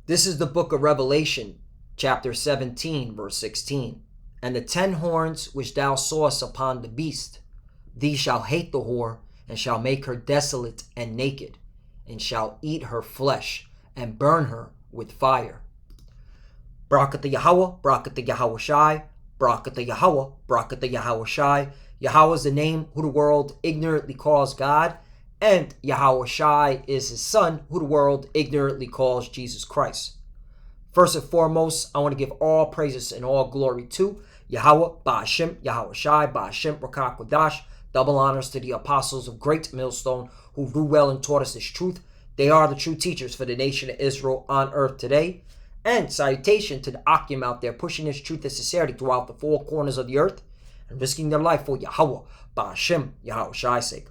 This is the book of Revelation, chapter 17, verse 16. And the 10 horns which thou sawest upon the beast, these shall hate the whore, and shall make her desolate and naked, and shall eat her flesh, and burn her with fire. Barakatha Yahweh, Barakatha Yahweh Shai, Barakatha Yahweh, Barakatha Yahweh Shai. Yahweh is the name who the world ignorantly calls God, and Yahweh Shai is his son, who the world ignorantly calls Jesus Christ. First and foremost, I want to give all praises and all glory to Yahweh, Ba'ashem, Yahweh Shai, Ba'ashem, Rakah Kodash. Double honors to the apostles of Great Millstone who grew well and taught us this truth. They are the true teachers for the nation of Israel on earth today. And salutation to the Akim out there pushing this truth and sincerity throughout the four corners of the earth and risking their life for Yahweh, Ba'ashem, Yahweh Shai's sake.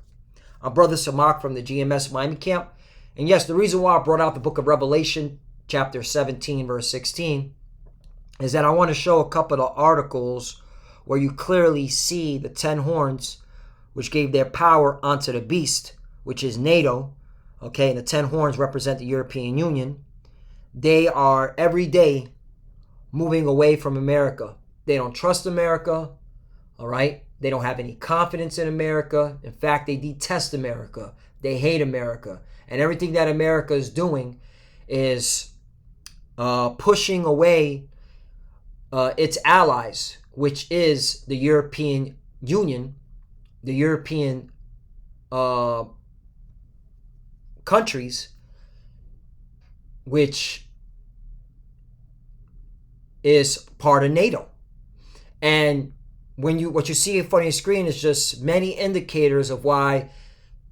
I'm Brother Samak from the GMS Miami camp. And yes, the reason why I brought out the book of Revelation, chapter 17, verse 16, is that I want to show a couple of articles where you clearly see the 10 horns which gave their power onto the beast, which is NATO. Okay, and the 10 horns represent the European Union. They are every day moving away from America. They don't trust America, all right? They don't have any confidence in America. In fact, they detest America. They hate America. And everything that America is doing is pushing away its allies, which is the European Union, the European countries, which is part of NATO. And what you see in front of your screen is just many indicators of why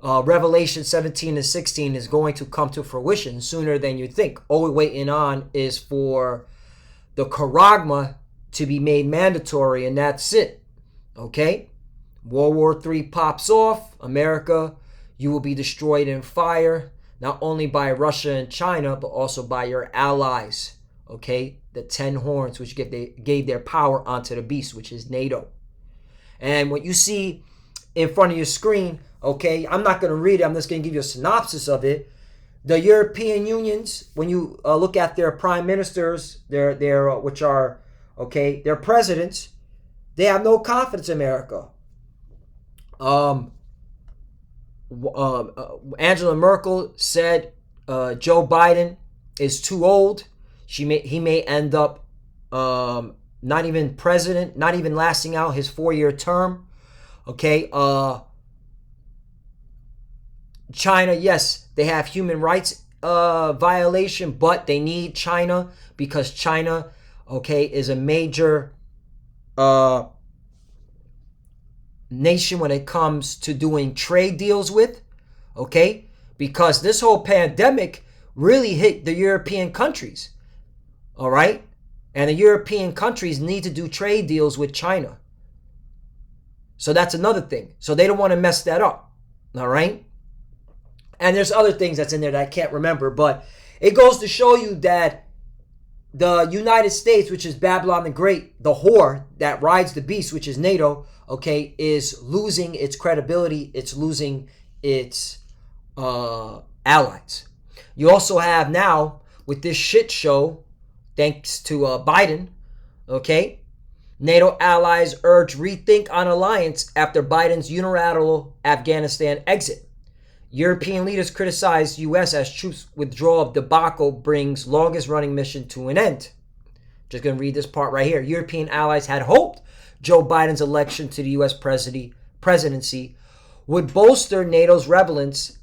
Revelation 17 and 16 is going to come to fruition sooner than you think. All we're waiting on is for the charagma to be made mandatory, and that's it. Okay? World War III pops off. America, you will be destroyed in fire, not only by Russia and China, but also by your allies. Okay? The 10 horns, which gave their power onto the beast, which is NATO. And what you see in front of your screen, okay, I'm not going to read it. I'm just going to give you a synopsis of it. The European Unions, when you look at their prime ministers, which are, okay, their presidents, they have no confidence in America. Angela Merkel said Joe Biden is too old. He may end up not even president, not even lasting out his 4-year term. Okay. China, yes, they have human rights violation, but they need China because China, okay, is a major nation when it comes to doing trade deals with, okay? Because this whole pandemic really hit the European countries, all right? And the European countries need to do trade deals with China. So that's another thing. So they don't want to mess that up, all right? And there's other things that's in there that I can't remember, but it goes to show you that the United States, which is Babylon the Great, the whore that rides the beast, which is NATO, okay, is losing its credibility. It's losing its allies. You also have now, with this shit show, thanks to Biden, okay, NATO allies urge rethink on alliance after Biden's unilateral Afghanistan exit. European leaders criticize U.S. as troops withdrawal of debacle brings longest running mission to an end. Just going to read this part right here. European allies had hoped Joe Biden's election to the U.S. presidency would bolster NATO's relevance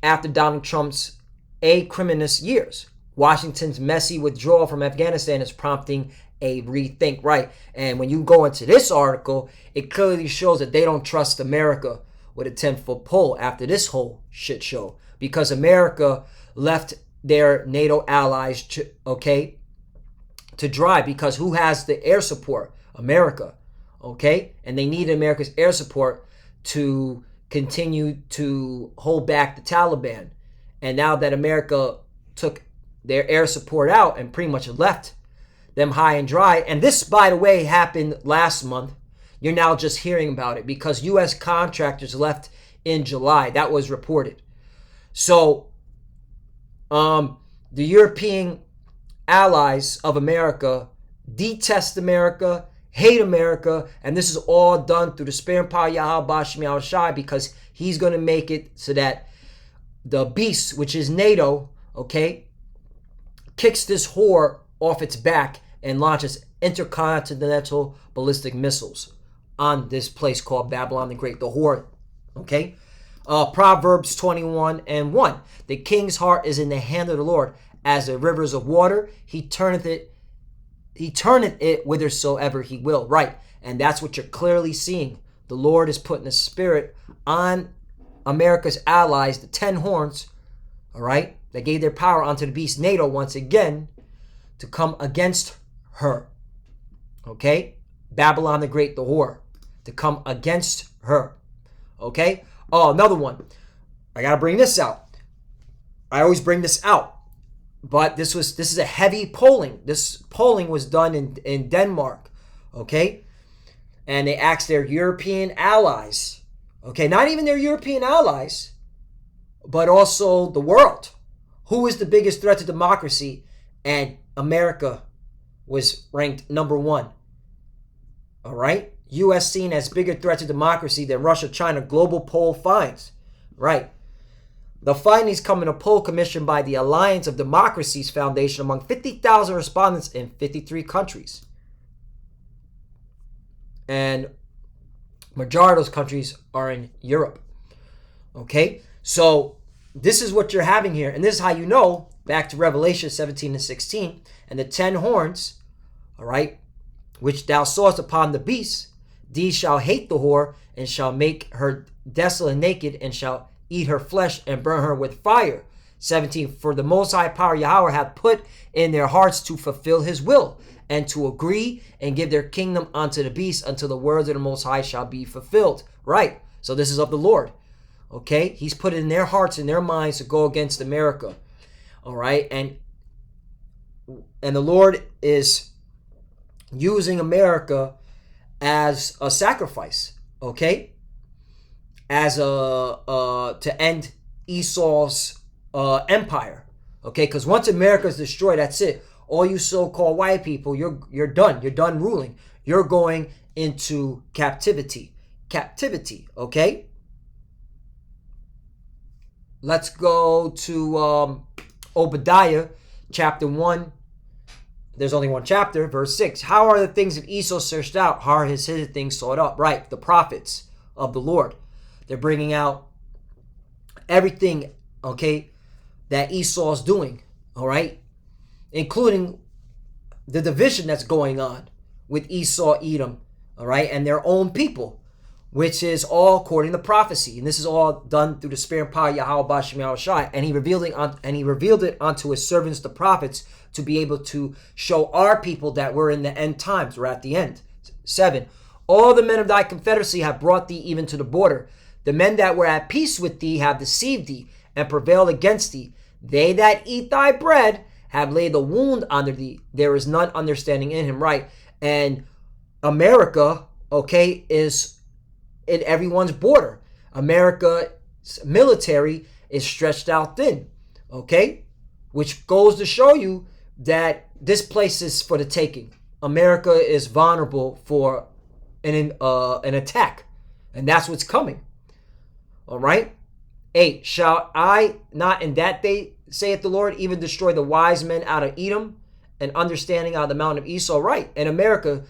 after Donald Trump's acrimonious years. Washington's messy withdrawal from Afghanistan is prompting a rethink, right? And when you go into this article, it clearly shows that they don't trust America with a 10-foot pole after this whole shit show, because America left their NATO allies to dry, because who has the air support? America, okay? And they need America's air support to continue to hold back the Taliban. And now that America took their air support out and pretty much left them high and dry, and this, by the way, happened last month. You're now just hearing about it because U.S. contractors left in July. That was reported. So the European allies of America detest America, hate America, and this is all done through the spirit and power of Yahweh Bashim Yahushai, because he's going to make it so that the beast, which is NATO, okay, kicks this whore off its back and launches intercontinental ballistic missiles on this place called Babylon the Great, the whore, okay? Proverbs 21:1. The king's heart is in the hand of the Lord, as the rivers of water. He turneth it whithersoever he will. Right. And that's what you're clearly seeing. The Lord is putting a spirit on America's allies, the 10 horns, all right, that gave their power onto the beast, NATO, once again, to come against her. Okay? Babylon the Great, the whore, to come against her. Okay? Oh, another one. I got to bring this out. I always bring this out. But this is a heavy polling. This polling was done in Denmark. Okay? And they asked their European allies. Okay, not even their European allies, but also the world. Who is the biggest threat to democracy? And America was ranked number 1. All right? U.S. seen as bigger threat to democracy than Russia, China. Global poll finds. Right. The findings come in a poll commissioned by the Alliance of Democracies Foundation among 50,000 respondents in 53 countries. And majority of those countries are in Europe. Okay? So this is what you're having here. And this is how you know, back to Revelation 17:16, and the 10 horns, all right, which thou sawest upon the beast, these shall hate the whore, and shall make her desolate and naked, and shall eat her flesh and burn her with fire. 17, for the Most High power Yahweh hath put in their hearts to fulfill his will, and to agree and give their kingdom unto the beast, until the words of the Most High shall be fulfilled. Right. So this is of the Lord. Okay. He's put it in their hearts and their minds to go against America. All right. And the Lord is using America as a sacrifice. Okay. As to end Esau's empire. Okay. Because once America is destroyed, that's it. All you so-called white people, you're done. You're done ruling. You're going into captivity. Captivity, okay? Let's go to Obadiah chapter 1. There's only one chapter, verse 6. How are the things of Esau searched out? How are his hidden things sought up? Right, the prophets of the Lord. They're bringing out everything, okay, that Esau's doing, all right? Including the division that's going on with Esau, Edom, all right, and their own people, which is all according to prophecy. And this is all done through the spirit and power of Yahweh Bashim Yahushai. And he revealed it unto his servants, the prophets, to be able to show our people that we're in the end times. We're at the end. 7. All the men of thy confederacy have brought thee even to the border. The men that were at peace with thee have deceived thee and prevailed against thee. They that eat thy bread have laid the wound under thee. There is none understanding in him. Right. And America, okay, is in everyone's border. America's military is stretched out thin. Okay. Which goes to show you that this place is for the taking. America is vulnerable for an attack. And that's what's coming. All right. 8. Shall I not in that day, saith the Lord, even destroy the wise men out of Edom, and understanding out of the mountain of Esau? Right. And America,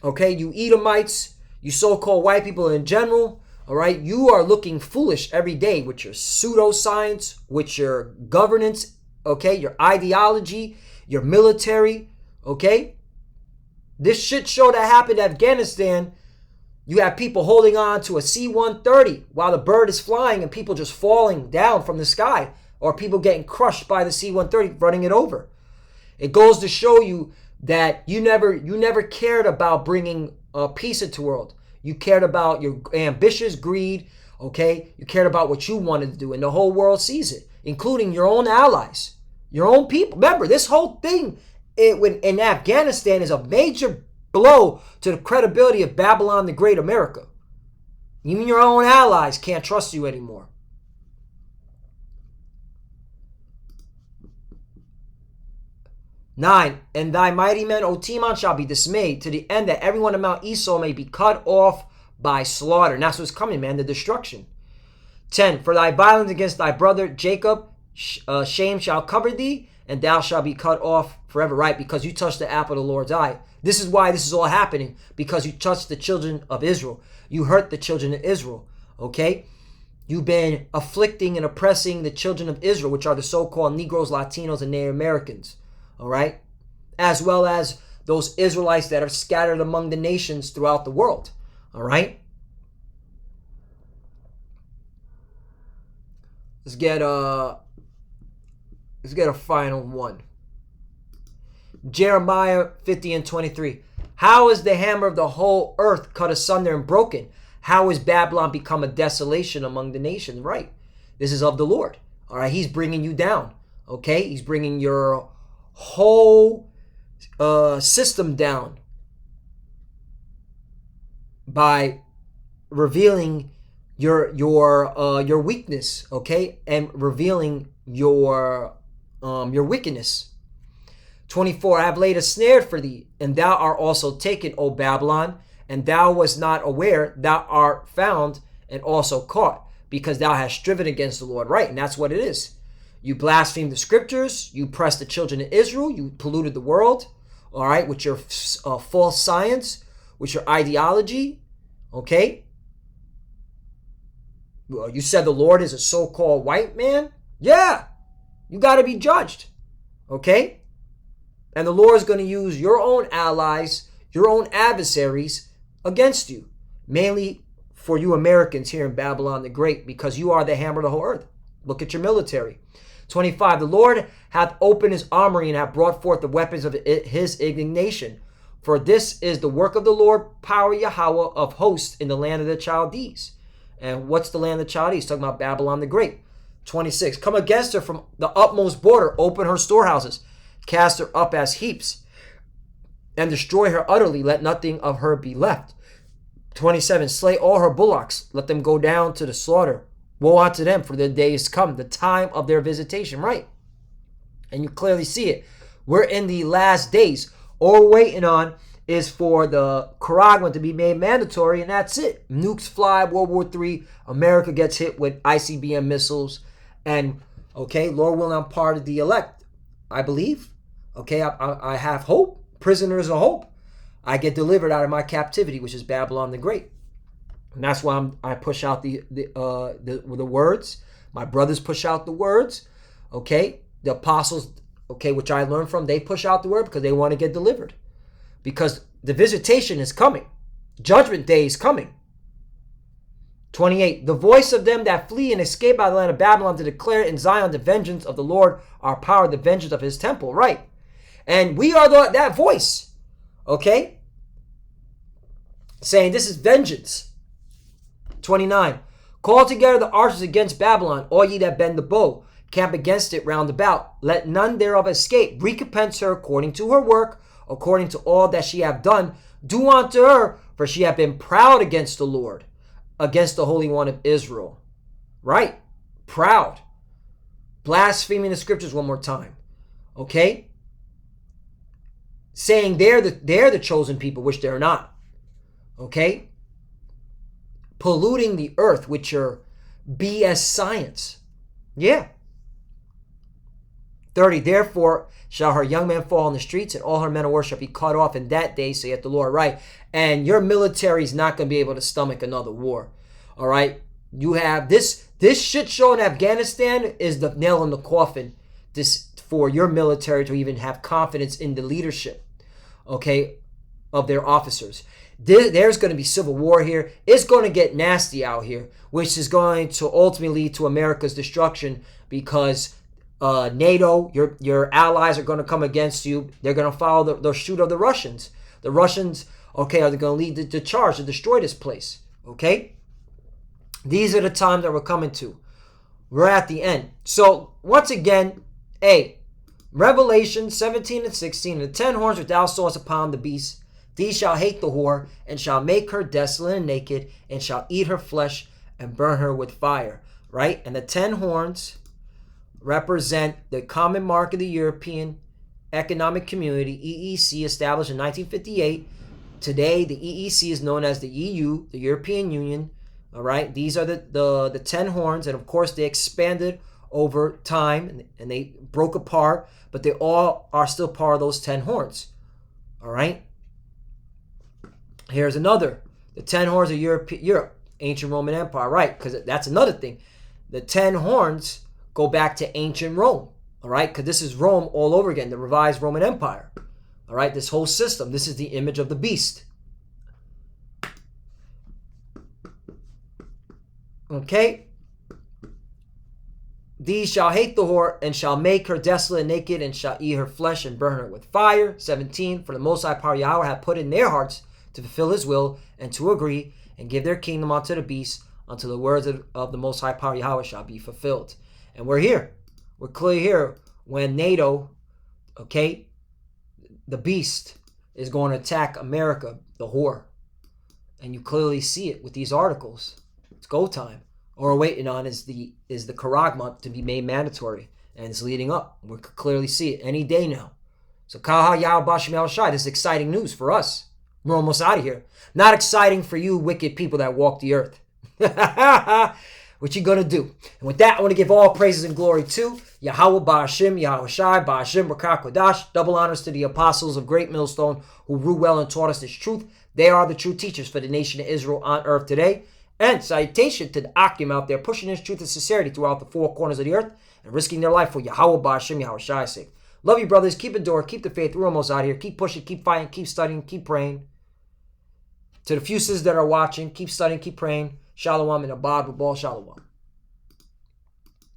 okay, you Edomites, you so-called white people in general, all right, you are looking foolish every day with your pseudoscience, with your governance, okay, your ideology, your military, okay? This shit show that happened in Afghanistan, you have people holding on to a C-130 while the bird is flying and people just falling down from the sky, or people getting crushed by the C-130 running it over. It goes to show you that you never cared about bringing peace into the world. You cared about your ambitious greed, okay? You cared about what you wanted to do, and the whole world sees it, including your own allies, your own people. Remember, this whole thing in Afghanistan is a major blow to the credibility of Babylon the Great America. Even your own allies can't trust you anymore. 9. And thy mighty men, O Timon, shall be dismayed, to the end that everyone of Mount Esau may be cut off by slaughter. And that's what's coming, man, the destruction. 10. For thy violence against thy brother Jacob, shame shall cover thee, and thou shalt be cut off forever. Right? Because you touched the apple of the Lord's eye. This is why this is all happening, because you touched the children of Israel. You hurt the children of Israel. Okay? You've been afflicting and oppressing the children of Israel, which are the so-called Negroes, Latinos, and Native Americans. All right? As well as those Israelites that are scattered among the nations throughout the world. All right? Let's get a final one. Jeremiah 50 and 23. How is the hammer of the whole earth cut asunder and broken? How is Babylon become a desolation among the nations? Right. This is of the Lord. All right. He's bringing you down. Okay. He's bringing your whole system down by revealing your weakness. Okay. And revealing your wickedness. 24. I have laid a snare for thee, and thou art also taken, O Babylon, and thou wast not aware, thou art found and also caught, because thou hast striven against the Lord. Right, and that's what it is. You blasphemed the scriptures, you oppressed the children of Israel, you polluted the world, all right, with your false science, with your ideology, okay? Well, you said the Lord is a so-called white man? Yeah, you got to be judged, okay? And the Lord is going to use your own allies, your own adversaries against you. Mainly for you Americans here in Babylon the Great, because you are the hammer of the whole earth. Look at your military. 25. The Lord hath opened his armory and hath brought forth the weapons of his indignation. For this is the work of the Lord, power Yahweh of hosts in the land of the Chaldees. And what's the land of the Chaldees? Talking about Babylon the Great. 26. Come against her from the utmost border, open her storehouses. Cast her up as heaps, and destroy her utterly. Let nothing of her be left. 27. Slay all her bullocks. Let them go down to the slaughter. Woe unto them, for their day is come, the time of their visitation. Right. And you clearly see it. We're in the last days. All we're waiting on is for the Quran to be made mandatory, and that's it. Nukes fly, World War III. America gets hit with ICBM missiles. And, okay, Lord willing, I'm part of the elect. I believe. Okay, I have hope. Prisoners of hope. I get delivered out of my captivity, which is Babylon the Great. And that's why I push out the words. My brothers push out the words. Okay, the apostles, okay, which I learned from, they push out the word because they want to get delivered. Because the visitation is coming. Judgment day is coming. 28. The voice of them that flee and escape out of the land of Babylon to declare in Zion the vengeance of the Lord, our power, the vengeance of his temple. Right. And we are that voice. Okay. Saying this is vengeance. 29. Call together the archers against Babylon, all ye that bend the bow. Camp against it round about. Let none thereof escape. Recompense her according to her work, according to all that she hath done. Do unto her, for she hath been proud against the Lord, against the Holy One of Israel. Right? Proud. Blaspheming the scriptures one more time. Okay? Saying they're the chosen people, which they're not. Okay? Polluting the earth with your BS science. Yeah. 30. Therefore shall her young men fall in the streets, and all her men of worship be cut off in that day, saith the Lord. Right. And your military is not going to be able to stomach another war. All right. You have this shit show in Afghanistan is the nail in the coffin for your military to even have confidence in the leadership, okay, of their officers. There's going to be civil war here. It's going to get nasty out here, which is going to ultimately lead to America's destruction, because NATO, your allies are going to come against you. They're going to follow the shoot of the Russians. The Russians, okay, are going to lead the charge to destroy this place, okay? These are the times that we're coming to. We're at the end. So, once again, Revelation 17 and 16, and the 10 horns which thou sawest upon the beast, these shall hate the whore, and shall make her desolate and naked, and shall eat her flesh, and burn her with fire. Right? And the 10 horns represent the common mark of the European Economic Community, EEC, established in 1958. Today, the EEC is known as the EU, the European Union. All right, these are the 10 horns, and of course they expanded over time and they broke apart, but they all are still part of those 10 horns. All right. Here's another. The 10 horns of Europe, ancient Roman Empire, right? Because that's another thing. The 10 horns go back to ancient Rome, all right? Because this is Rome all over again, the revised Roman Empire, all right? This whole system, this is the image of the beast. Okay? These shall hate the whore and shall make her desolate and naked and shall eat her flesh and burn her with fire. 17, for the Most High Power Yahweh hath put in their hearts to fulfill his will and to agree and give their kingdom unto the beast until the words of the Most High Power Yahweh shall be fulfilled. And we're here. We're clearly here when NATO, okay, the beast is going to attack America, the whore. And you clearly see it with these articles. It's go time. All we're waiting on is the Karag month to be made mandatory. And it's leading up. We could clearly see it any day now. So Kaha Yahweh Bashem El Shai, this is exciting news for us. We're almost out of here. Not exciting for you wicked people that walk the earth. What you gonna do? And with that, I want to give all praises and glory to Yahweh Ba'ashim, Yahweh Shai, Ba'ashim, Rakah Kodash. Double honors to the apostles of Great Millstone who ruled well and taught us this truth. They are the true teachers for the nation of Israel on earth today. And salutation to the Akim out there pushing this truth and sincerity throughout the four corners of the earth and risking their life for Yahweh Ba'ashim, Yahweh Shai's sake. Love you, brothers. Keep enduring. Keep the faith. We're almost out of here. Keep pushing. Keep fighting. Keep studying. Keep praying. To the few sisters that are watching, keep studying. Keep praying. Shalom and abad. Shalom.